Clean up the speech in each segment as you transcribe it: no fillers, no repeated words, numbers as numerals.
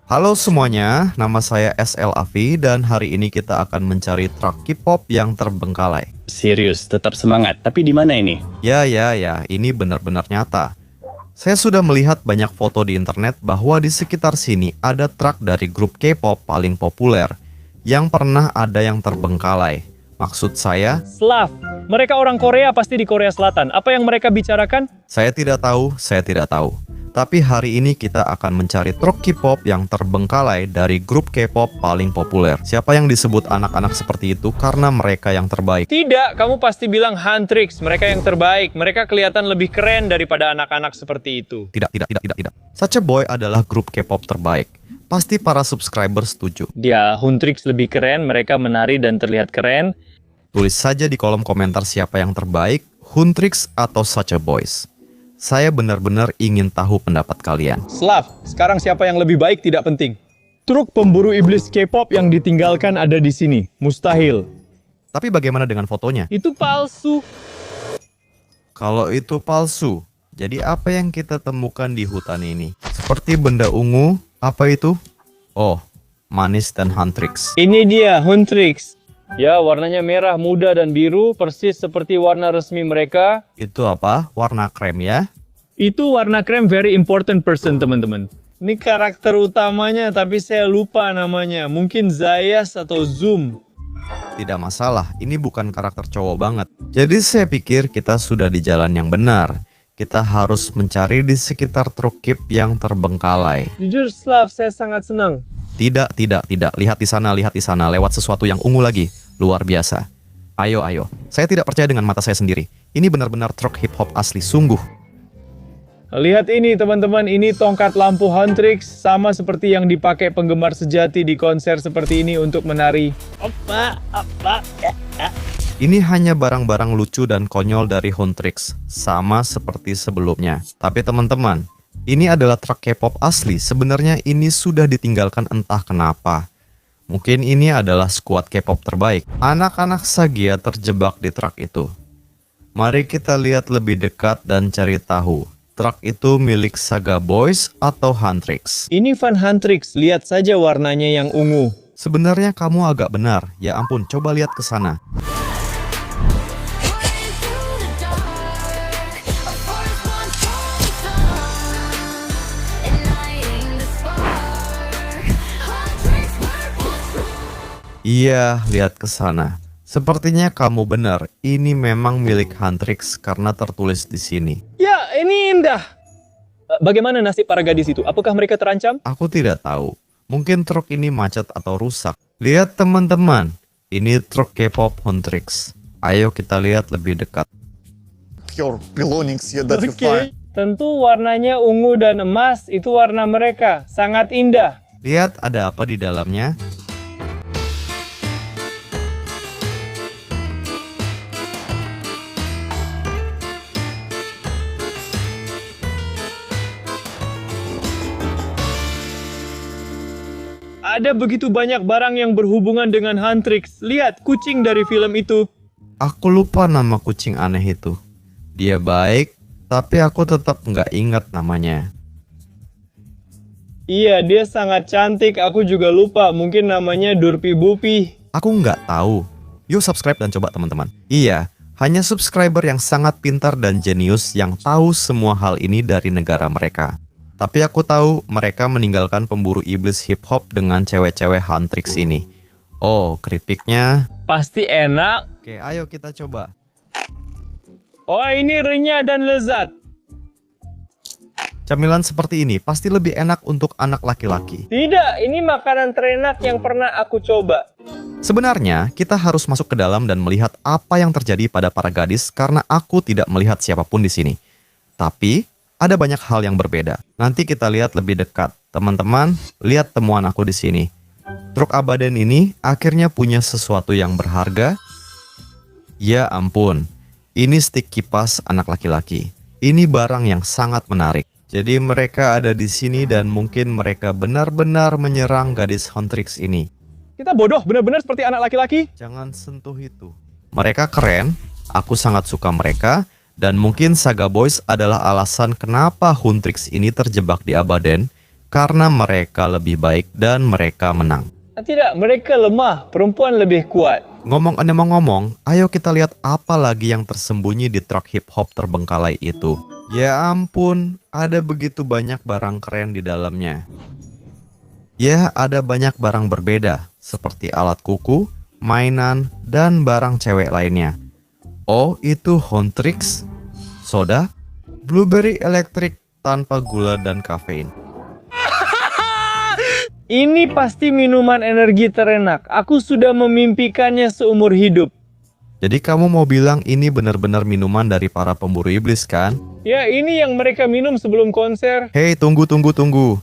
Halo semuanya, nama saya SL Afi dan hari ini kita akan mencari truk K-pop yang terbengkalai. Serius, tetap semangat. Tapi di mana ini? Ya, ini benar-benar nyata. Saya sudah melihat banyak foto di internet bahwa di sekitar sini ada truk dari grup K-pop paling populer yang pernah ada yang terbengkalai. Maksud saya, Slav. Mereka orang Korea pasti di Korea Selatan. Apa yang mereka bicarakan? saya tidak tahu. Tapi hari ini kita akan mencari truk K-pop yang terbengkalai dari grup K-pop paling populer. Siapa yang disebut anak-anak seperti itu karena mereka yang terbaik? Tidak, kamu pasti bilang Huntrix. Mereka yang terbaik. Mereka kelihatan lebih keren daripada anak-anak seperti itu. Tidak. Such a Boy adalah grup K-pop terbaik. Pasti para subscriber setuju. Dia Huntrix lebih keren, mereka menari dan terlihat keren. Tulis saja di kolom komentar siapa yang terbaik, Huntrix atau Such a Boys. Saya benar-benar ingin tahu pendapat kalian. Slav, sekarang siapa yang lebih baik tidak penting. Truk pemburu iblis K-pop yang ditinggalkan ada di sini. Mustahil. Tapi bagaimana dengan fotonya? Itu palsu. Kalau itu palsu, jadi apa yang kita temukan di hutan ini? Seperti benda ungu, apa itu? Oh, Manis dan Huntrix. Ini dia, Huntrix. Ya, warnanya merah, muda, dan biru, persis seperti warna resmi mereka. Itu apa? Warna krem ya? Itu warna krem very important person, teman-teman. Ini karakter utamanya, tapi saya lupa namanya. Mungkin Zayas atau Zoom. Tidak masalah, ini bukan karakter cowok banget. Jadi saya pikir kita sudah di jalan yang benar. Kita harus mencari di sekitar truk K yang terbengkalai. Jujur, Slav, saya sangat senang. Tidak. Lihat di sana, lewat sesuatu yang ungu lagi. Luar biasa. Ayo. Saya tidak percaya dengan mata saya sendiri. Ini benar-benar truk hip hop asli, sungguh. Lihat ini, teman-teman. Ini tongkat lampu Huntrix, sama seperti yang dipakai penggemar sejati di konser seperti ini untuk menari. Ini hanya barang-barang lucu dan konyol dari Huntrix, sama seperti sebelumnya. Tapi teman-teman, ini adalah truk K-pop asli. Sebenarnya ini sudah ditinggalkan entah kenapa. Mungkin ini adalah skuad K-pop terbaik. Anak-anak Sagia terjebak di truk itu. Mari kita lihat lebih dekat dan cari tahu. Truk itu milik Saga Boys atau Huntrix. Ini Van Huntrix, lihat saja warnanya yang ungu. Sebenarnya kamu agak benar. Ya ampun, coba lihat ke sana. Iya, lihat ke sana. Sepertinya kamu benar. Ini memang milik Huntrix karena tertulis di sini. Ya, ini indah. Bagaimana nasib para gadis itu? Apakah mereka terancam? Aku tidak tahu. Mungkin truk ini macet atau rusak. Lihat teman-teman. Ini truk K-pop Huntrix. Ayo kita lihat lebih dekat. Your belongings here that you find. Tentu warnanya ungu dan emas, itu warna mereka. Sangat indah. Lihat ada apa di dalamnya. Ada begitu banyak barang yang berhubungan dengan Huntrix. Lihat, kucing dari film itu. Aku lupa nama kucing aneh itu. Dia baik, tapi aku tetap nggak ingat namanya. Iya, dia sangat cantik. Aku juga lupa. Mungkin namanya Durpi Bupi. Aku nggak tahu. Yuk subscribe dan coba teman-teman. Iya, hanya subscriber yang sangat pintar dan jenius yang tahu semua hal ini dari negara mereka. Tapi aku tahu mereka meninggalkan pemburu iblis hip hop dengan cewek-cewek Huntrix ini. Oh, keripiknya. Pasti enak. Oke, ayo kita coba. Oh, ini renyah dan lezat. Camilan seperti ini pasti lebih enak untuk anak laki-laki. Tidak, ini makanan terenak yang pernah aku coba. Sebenarnya, kita harus masuk ke dalam dan melihat apa yang terjadi pada para gadis karena aku tidak melihat siapapun di sini. Tapi, ada banyak hal yang berbeda. Nanti kita lihat lebih dekat. Teman-teman, lihat temuan aku di sini. Truk Abadan ini akhirnya punya sesuatu yang berharga. Ya ampun, ini stik kipas anak laki-laki. Ini barang yang sangat menarik. Jadi mereka ada di sini dan mungkin mereka benar-benar menyerang gadis Huntrix ini. Kita bodoh, benar-benar seperti anak laki-laki. Jangan sentuh itu. Mereka keren, aku sangat suka mereka, dan mungkin Saga Boys adalah alasan kenapa Huntrix ini terjebak di Abadan, karena mereka lebih baik dan mereka menang. Tidak, mereka lemah. Perempuan lebih kuat. Ngomong-ngomong, ayo kita lihat apa lagi yang tersembunyi di truk hip hop terbengkalai itu. Ya ampun, ada begitu banyak barang keren di dalamnya. Ya, ada banyak barang berbeda, seperti alat kuku, mainan, dan barang cewek lainnya. Oh, itu Huntrix, soda, blueberry elektrik tanpa gula dan kafein. Ini pasti minuman energi terenak. Aku sudah memimpikannya seumur hidup. Jadi kamu mau bilang ini benar-benar minuman dari para pemburu iblis kan? Ya, ini yang mereka minum sebelum konser. Hei, tunggu.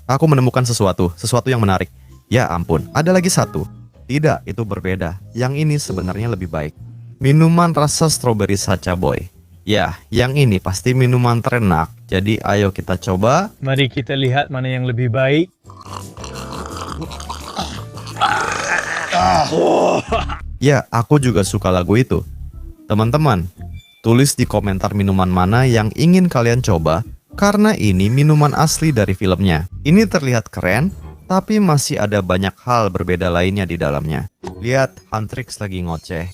Aku menemukan sesuatu yang menarik. Ya ampun, ada lagi satu. Tidak, itu berbeda. Yang ini sebenarnya lebih baik. Minuman rasa strawberry Sacha Boy. Ya, yang ini pasti minuman terenak. Jadi ayo kita coba. Mari kita lihat mana yang lebih baik. Ya, aku juga suka lagu itu. Teman-teman, tulis di komentar minuman mana yang ingin kalian coba, karena ini minuman asli dari filmnya. Ini terlihat keren, tapi masih ada banyak hal berbeda lainnya di dalamnya. Lihat, Huntrix lagi ngoceh.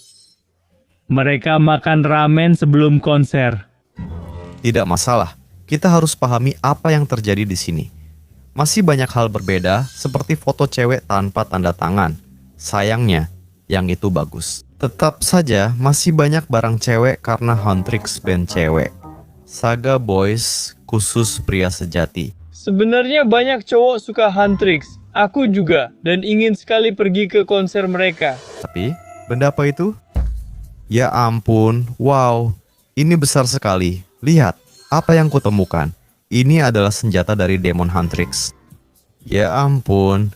Mereka makan ramen sebelum konser. Tidak masalah, kita harus pahami apa yang terjadi di sini. Masih banyak hal berbeda, seperti foto cewek tanpa tanda tangan. Sayangnya, yang itu bagus. Tetap saja, masih banyak barang cewek karena Huntrix band cewek. Saga Boys khusus pria sejati. Sebenarnya banyak cowok suka Huntrix. Aku juga, dan ingin sekali pergi ke konser mereka. Tapi, benda apa itu? Ya ampun, wow, ini besar sekali. Lihat, apa yang kutemukan. Ini adalah senjata dari Demon Huntrix. Ya ampun,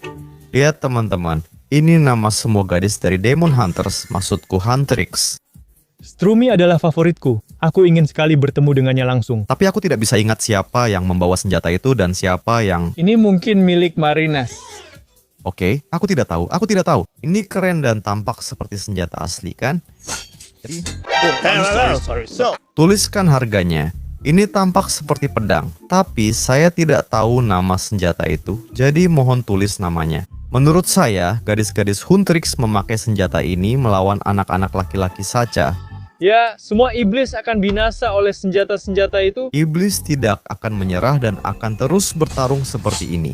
lihat teman-teman. Ini nama semua gadis dari Demon Hunters, maksudku Huntrix. Strumi adalah favoritku. Aku ingin sekali bertemu dengannya langsung. Tapi aku tidak bisa ingat siapa yang membawa senjata itu dan siapa yang... Ini mungkin milik Marinas. Oke, aku tidak tahu. Ini keren dan tampak seperti senjata asli kan? Jadi, tuliskan harganya. Ini tampak seperti pedang, tapi saya tidak tahu nama senjata itu, jadi mohon tulis namanya. Menurut saya, gadis-gadis Huntrix memakai senjata ini melawan anak-anak laki-laki saja. Ya, semua iblis akan binasa oleh senjata-senjata itu. Iblis tidak akan menyerah dan akan terus bertarung seperti ini.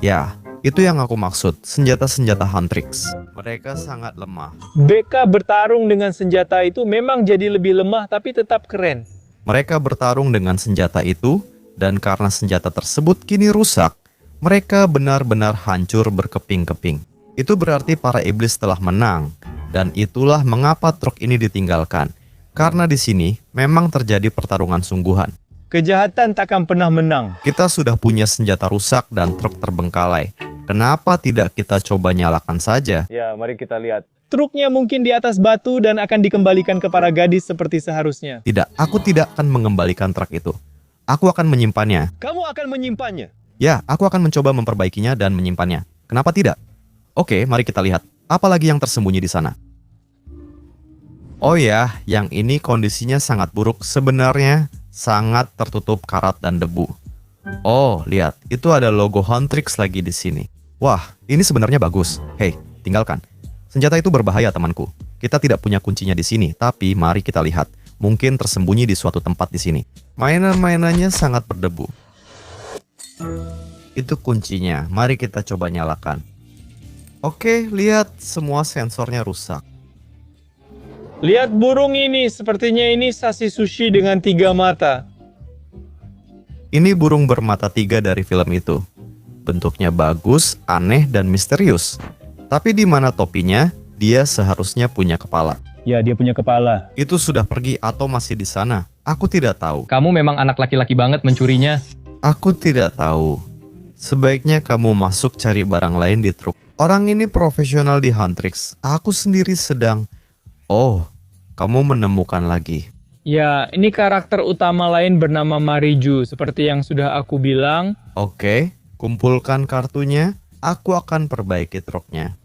Ya, itu yang aku maksud, senjata-senjata Huntrix. Mereka sangat lemah. BK bertarung dengan senjata itu memang jadi lebih lemah tapi tetap keren. Mereka bertarung dengan senjata itu, dan karena senjata tersebut kini rusak, mereka benar-benar hancur berkeping-keping. Itu berarti para iblis telah menang, dan itulah mengapa truk ini ditinggalkan. Karena di sini memang terjadi pertarungan sungguhan. Kejahatan takkan pernah menang. Kita sudah punya senjata rusak dan truk terbengkalai. Kenapa tidak kita coba nyalakan saja? Ya, mari kita lihat. Truknya mungkin di atas batu dan akan dikembalikan ke para gadis seperti seharusnya. Tidak, aku tidak akan mengembalikan truk itu. Aku akan menyimpannya. Kamu akan menyimpannya? Ya, aku akan mencoba memperbaikinya dan menyimpannya. Kenapa tidak? Oke, mari kita lihat. Apa lagi yang tersembunyi di sana? Oh ya, yang ini kondisinya sangat buruk. Sebenarnya sangat tertutup karat dan debu. Oh, lihat. Itu ada logo Huntrix lagi di sini. Wah, ini sebenarnya bagus. Hei, tinggalkan. Senjata itu berbahaya, temanku. Kita tidak punya kuncinya di sini, tapi mari kita lihat. Mungkin tersembunyi di suatu tempat di sini. Mainan-mainannya sangat berdebu. Itu kuncinya. Mari kita coba nyalakan. Oke, lihat semua sensornya rusak. Lihat burung ini, sepertinya ini sasi sushi dengan 3 mata. Ini burung bermata 3 dari film itu. Bentuknya bagus, aneh, dan misterius. Tapi di mana topinya, dia seharusnya punya kepala. Ya, dia punya kepala. Itu sudah pergi atau masih di sana? Aku tidak tahu. Kamu memang anak laki-laki banget mencurinya. Aku tidak tahu. Sebaiknya kamu masuk cari barang lain di truk. Orang ini profesional di Huntrix. Aku sendiri sedang... Oh, kamu menemukan lagi. Ya, ini karakter utama lain bernama Mariju. Seperti yang sudah aku bilang. Oke, kumpulkan kartunya. Aku akan perbaiki truknya.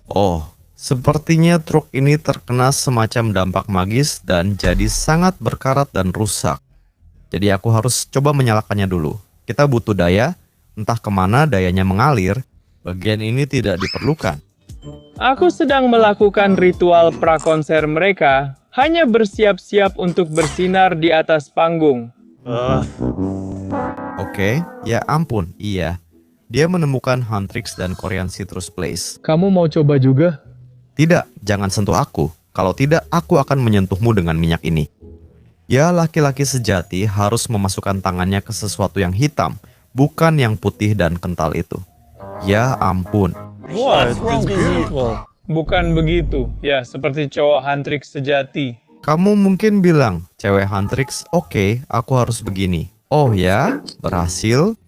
Oh, sepertinya truk ini terkena semacam dampak magis dan jadi sangat berkarat dan rusak. Jadi aku harus coba menyalakannya dulu. Kita butuh daya, entah kemana dayanya mengalir. Bagian ini tidak diperlukan. Aku sedang melakukan ritual prakonser mereka, hanya bersiap-siap untuk bersinar di atas panggung. Oke, ya ampun, iya. Dia menemukan Huntrix dan Korean Citrus Place. Kamu mau coba juga? Tidak, jangan sentuh aku. Kalau tidak, aku akan menyentuhmu dengan minyak ini. Ya, laki-laki sejati harus memasukkan tangannya ke sesuatu yang hitam, bukan yang putih dan kental itu. Ya ampun. What? Bukan begitu. Ya, seperti cowok Huntrix sejati. Kamu mungkin bilang, cewek Huntrix, oke, aku harus begini. Oh ya, berhasil.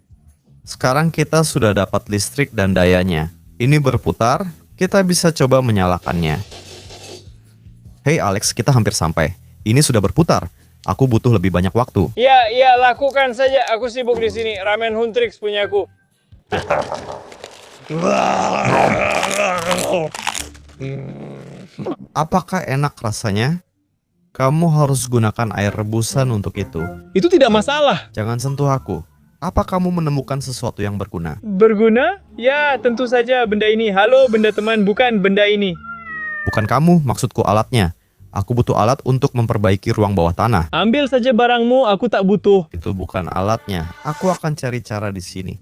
Sekarang kita sudah dapat listrik dan dayanya. Ini berputar, kita bisa coba menyalakannya. Hei Alex, kita hampir sampai. Ini sudah berputar. Aku butuh lebih banyak waktu. Ya, lakukan saja. Aku sibuk di sini. Ramen Huntrix punyaku. Apakah enak rasanya? Kamu harus gunakan air rebusan untuk itu. Itu tidak masalah. Jangan sentuh aku. Apa kamu menemukan sesuatu yang berguna? Berguna? Ya, tentu saja benda ini. Halo, benda teman, bukan benda ini. Bukan kamu, maksudku alatnya. Aku butuh alat untuk memperbaiki ruang bawah tanah. Ambil saja barangmu, aku tak butuh. Itu bukan alatnya. Aku akan cari cara di sini.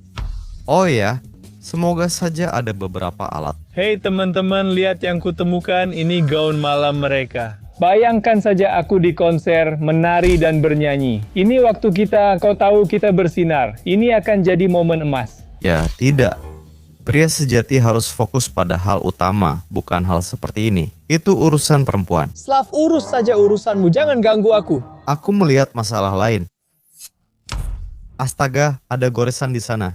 Oh ya, semoga saja ada beberapa alat. Hei teman-teman, lihat yang kutemukan. Ini gaun malam mereka. Bayangkan saja aku di konser, menari dan bernyanyi. Ini waktu kita, kau tahu kita bersinar. Ini akan jadi momen emas. Ya, tidak. Pria sejati harus fokus pada hal utama, bukan hal seperti ini. Itu urusan perempuan. Slav, urus saja urusanmu, jangan ganggu aku. Aku melihat masalah lain. Astaga, ada goresan di sana.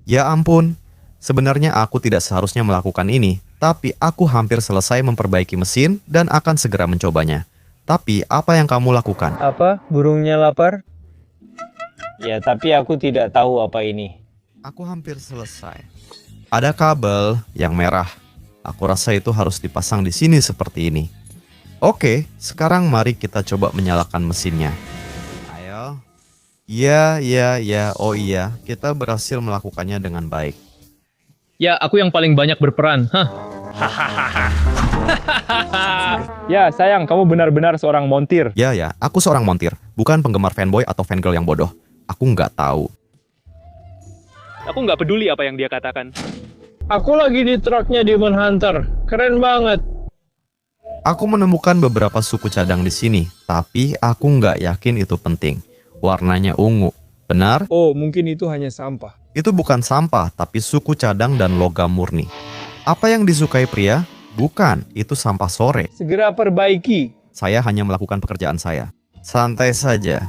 Ya ampun, sebenarnya aku tidak seharusnya melakukan ini, tapi aku hampir selesai memperbaiki mesin dan akan segera mencobanya. Tapi apa yang kamu lakukan? Apa? Burungnya lapar? Ya, tapi aku tidak tahu apa ini. Aku hampir selesai. Ada kabel yang merah. Aku rasa itu harus dipasang di sini seperti ini. Oke, sekarang mari kita coba menyalakan mesinnya. Ayo. Ya, oh iya, kita berhasil melakukannya dengan baik. Ya, aku yang paling banyak berperan. Ya, sayang, kamu benar-benar seorang montir. Ya, aku seorang montir, bukan penggemar fanboy atau fangirl yang bodoh. Aku nggak tahu. Aku nggak peduli apa yang dia katakan. Aku lagi di truknya Demon Hunter. Keren banget. Aku menemukan beberapa suku cadang di sini, tapi aku nggak yakin itu penting. Warnanya ungu, benar? Oh, mungkin itu hanya sampah. Itu bukan sampah, tapi suku cadang dan logam murni. Apa yang disukai pria? Bukan, itu sampah sore. Segera perbaiki. Saya hanya melakukan pekerjaan saya. Santai saja.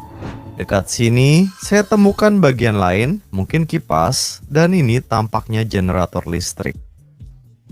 Dekat sini, saya temukan bagian lain, mungkin kipas, dan ini tampaknya generator listrik.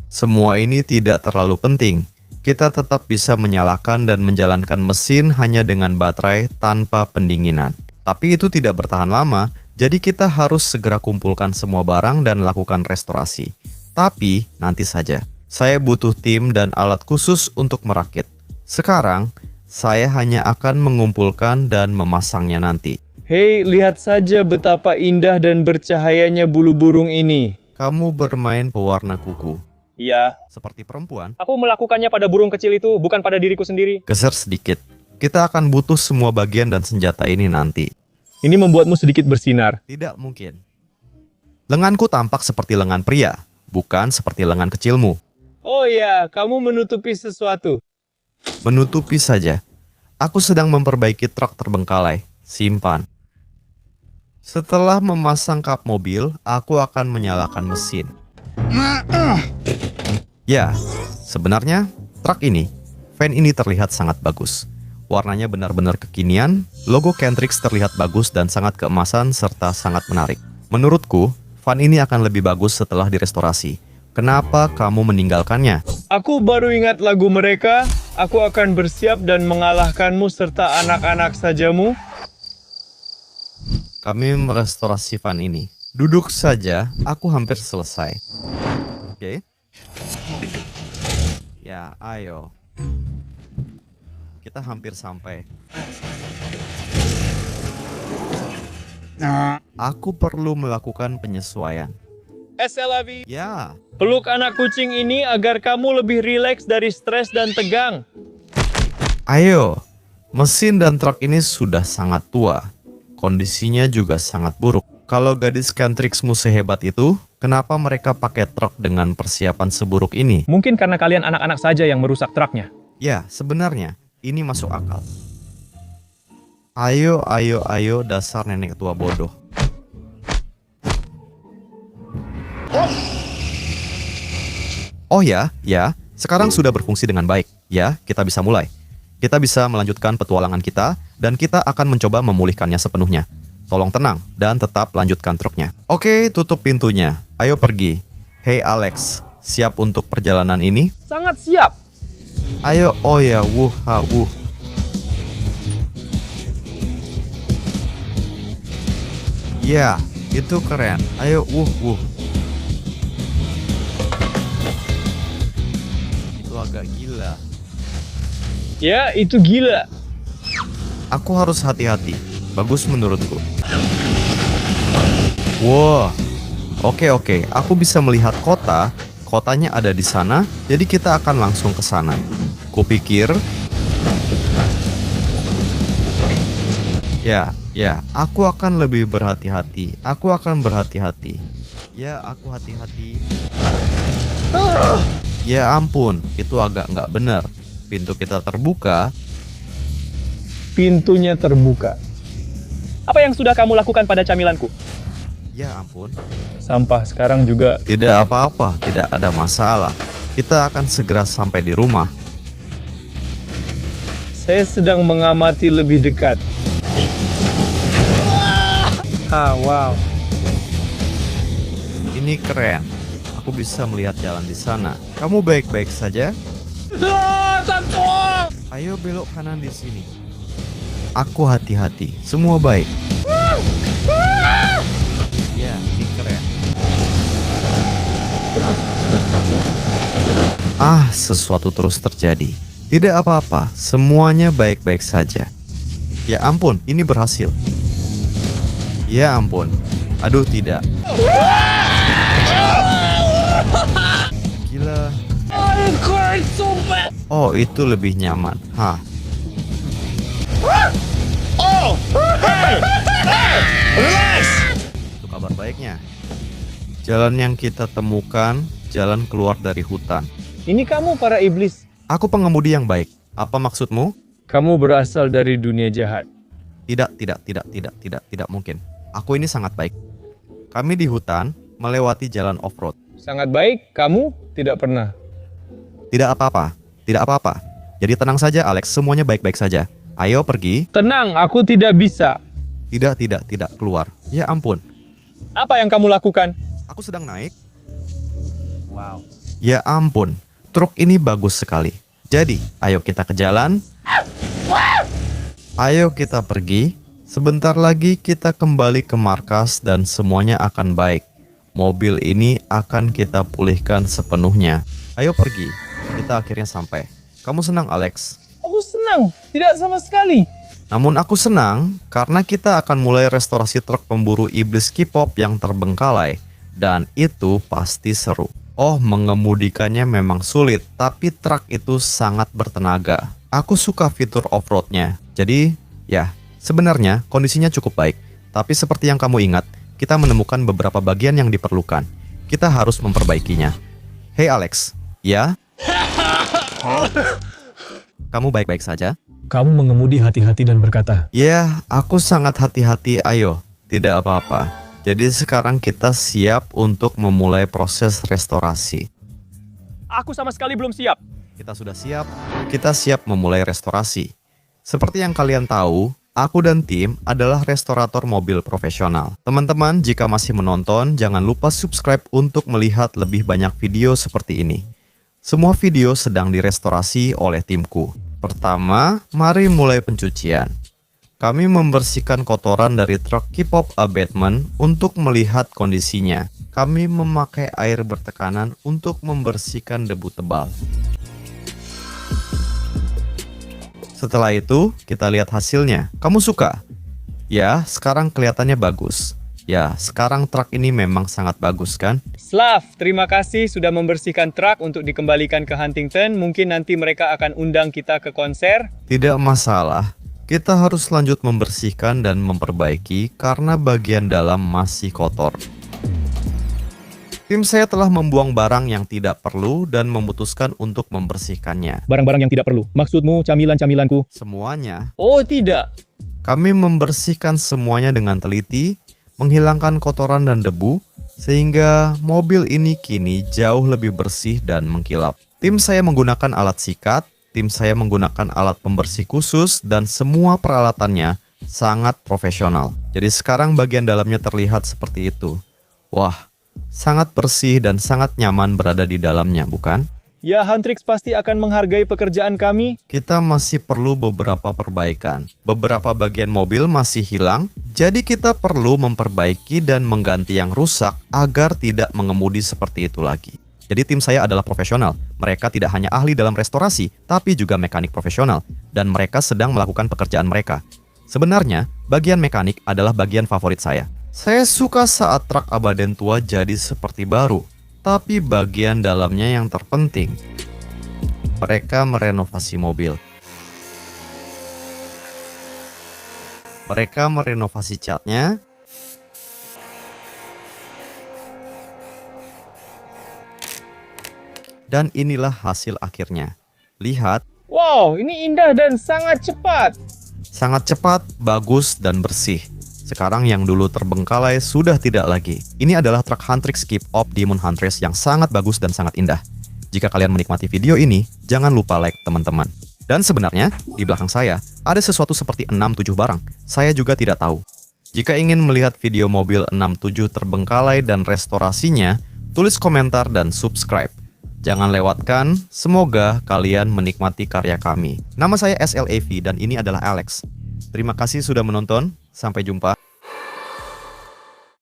Semua ini tidak terlalu penting. Kita tetap bisa menyalakan dan menjalankan mesin hanya dengan baterai tanpa pendinginan. Tapi itu tidak bertahan lama, jadi kita harus segera kumpulkan semua barang dan lakukan restorasi. Tapi, nanti saja. Saya butuh tim dan alat khusus untuk merakit. Sekarang, saya hanya akan mengumpulkan dan memasangnya nanti. Hei, lihat saja betapa indah dan bercahayanya bulu burung ini. Kamu bermain pewarna kuku. Ya. Seperti perempuan. Aku melakukannya pada burung kecil itu, bukan pada diriku sendiri. Geser sedikit. Kita akan butuh semua bagian dan senjata ini nanti. Ini membuatmu sedikit bersinar. Tidak mungkin. Lenganku tampak seperti lengan pria, bukan seperti lengan kecilmu. Oh ya, kamu menutupi sesuatu. Menutupi saja. Aku sedang memperbaiki truk terbengkalai. Simpan. Setelah memasang kap mobil, aku akan menyalakan mesin. Ya, sebenarnya truk ini, van ini terlihat sangat bagus. Warnanya benar-benar kekinian, logo Kentrix terlihat bagus dan sangat keemasan serta sangat menarik. Menurutku, van ini akan lebih bagus setelah direstorasi. Kenapa kamu meninggalkannya? Aku baru ingat lagu mereka. Aku akan bersiap dan mengalahkanmu serta anak-anak sajamu. Kami merestorasi van ini. Duduk saja, aku hampir selesai. Oke. Ya, ayo. Kita hampir sampai. Aku perlu melakukan penyesuaian. SLV. Ya, Peluk anak kucing ini agar kamu lebih rileks dari stres dan tegang. ayo. Mesin dan truk ini sudah sangat tua. Kondisinya juga sangat buruk. Kalau gadis Cantrixmu sehebat itu, kenapa mereka pakai truk dengan persiapan seburuk ini? Mungkin karena kalian anak-anak saja yang merusak truknya. Ya, sebenarnya ini masuk akal. Ayo, ayo, ayo, dasar nenek tua bodoh. Oh ya, sekarang sudah berfungsi dengan baik. Ya, kita bisa mulai. Kita bisa melanjutkan petualangan kita, dan kita akan mencoba memulihkannya sepenuhnya. Tolong tenang, dan tetap lanjutkan truknya. Oke, tutup pintunya. Ayo pergi. Hey Alex, siap untuk perjalanan ini? Sangat siap. Ayo, oh ya, wuh, ha, wuh. Ya, itu keren. Ayo, wuh, wuh. Itu agak gila. Ya, itu gila. Aku harus hati-hati. Bagus menurutku. Wow. Oke. Aku bisa melihat kota. Kotanya ada di sana. Jadi kita akan langsung ke sana. Kupikir. Ya. Aku akan lebih berhati-hati. Ya, aku hati-hati. Ya ampun, itu agak nggak benar. Pintu kita terbuka. Pintunya terbuka. Apa yang sudah kamu lakukan pada camilanku? Ya ampun. Sampah sekarang juga. Tidak apa-apa, tidak ada masalah. Kita akan segera sampai di rumah. Saya sedang mengamati lebih dekat. Wow. Ini keren. Aku bisa melihat jalan di sana. Kamu baik-baik saja? Ayo belok kanan di sini. Aku hati-hati. Semua baik. Ya, ini keren. Sesuatu terus terjadi. Tidak apa-apa. Semuanya baik-baik saja. Ya ampun, ini berhasil. Ya ampun. Aduh, tidak. Gila. Oh, itu lebih nyaman. Itu kabar baiknya. Jalan yang kita temukan, jalan keluar dari hutan. Ini kamu para iblis. Aku pengemudi yang baik. Apa maksudmu? Kamu berasal dari dunia jahat. Tidak mungkin. Aku ini sangat baik. Kami di hutan melewati jalan off-road. Sangat baik, kamu tidak pernah. Tidak apa-apa. Jadi tenang saja Alex, semuanya baik-baik saja. Ayo pergi. Tenang, aku tidak bisa. Tidak keluar. Ya ampun. Apa yang kamu lakukan? Aku sedang naik. Wow. Ya ampun. Truk ini bagus sekali. Jadi, ayo kita ke jalan. Ayo kita pergi. Sebentar lagi kita kembali ke markas dan semuanya akan baik. Mobil ini akan kita pulihkan sepenuhnya. Ayo pergi. Kita akhirnya sampai. Kamu senang, Alex? Aku senang, tidak sama sekali. Namun aku senang karena kita akan mulai restorasi truk pemburu iblis K-pop yang terbengkalai. Dan itu pasti seru. Oh, mengemudikannya memang sulit, tapi truk itu sangat bertenaga. Aku suka fitur off-roadnya. Jadi, ya, sebenarnya kondisinya cukup baik. Tapi seperti yang kamu ingat, kita menemukan beberapa bagian yang diperlukan. Kita harus memperbaikinya. Hey Alex, ya? Kamu baik-baik saja? Kamu mengemudi hati-hati dan berkata, Ya, aku sangat hati-hati. Ayo, tidak apa-apa. Jadi sekarang kita siap untuk memulai proses restorasi. Aku sama sekali belum siap. Kita sudah siap. Kita siap memulai restorasi. Seperti yang kalian tahu, aku dan tim adalah restorator mobil profesional. Teman-teman, jika masih menonton, jangan lupa subscribe untuk melihat lebih banyak video seperti ini. Semua video sedang direstorasi oleh timku. Pertama, mari mulai pencucian. Kami membersihkan kotoran dari truk K-pop abatement untuk melihat kondisinya. Kami memakai air bertekanan untuk membersihkan debu tebal. Setelah itu, kita lihat hasilnya. Kamu suka? Ya, sekarang kelihatannya bagus. Ya, sekarang truk ini memang sangat bagus kan? Slav, terima kasih sudah membersihkan truk untuk dikembalikan ke Huntington. Mungkin nanti mereka akan undang kita ke konser. Tidak masalah. Kita harus lanjut membersihkan dan memperbaiki karena bagian dalam masih kotor. Tim saya telah membuang barang yang tidak perlu dan memutuskan untuk membersihkannya. Barang-barang yang tidak perlu. Maksudmu camilan-camilanku? Semuanya. Oh tidak. Kami membersihkan semuanya dengan teliti, menghilangkan kotoran dan debu, sehingga mobil ini kini jauh lebih bersih dan mengkilap. Tim saya menggunakan alat sikat, tim saya menggunakan alat pembersih khusus, dan semua peralatannya sangat profesional. Jadi sekarang bagian dalamnya terlihat seperti itu. Wah, sangat bersih dan sangat nyaman berada di dalamnya, bukan? Ya, Huntrix pasti akan menghargai pekerjaan kami. Kita masih perlu beberapa perbaikan. Beberapa bagian mobil masih hilang, jadi kita perlu memperbaiki dan mengganti yang rusak agar tidak mengemudi seperti itu lagi. Jadi tim saya adalah profesional. Mereka tidak hanya ahli dalam restorasi, tapi juga mekanik profesional. Dan mereka sedang melakukan pekerjaan mereka. Sebenarnya, bagian mekanik adalah bagian favorit saya. Saya suka saat truk Abadan tua jadi seperti baru. Tapi bagian dalamnya yang terpenting. Mereka merenovasi mobil. Mereka merenovasi catnya. Dan inilah hasil akhirnya. Lihat, Wow, ini indah dan sangat cepat. sangat cepat, bagus, dan bersih. Sekarang yang dulu terbengkalai sudah tidak lagi. Ini adalah truk Huntrix Skip Op Demon Huntress yang sangat bagus dan sangat indah. Jika kalian menikmati video ini, jangan lupa like teman-teman. Dan sebenarnya, di belakang saya, ada sesuatu seperti 67 barang. Saya juga tidak tahu. Jika ingin melihat video mobil 67 terbengkalai dan restorasinya, tulis komentar dan subscribe. Jangan lewatkan, semoga kalian menikmati karya kami. Nama saya SLAV dan ini adalah Alex. Terima kasih sudah menonton, sampai jumpa.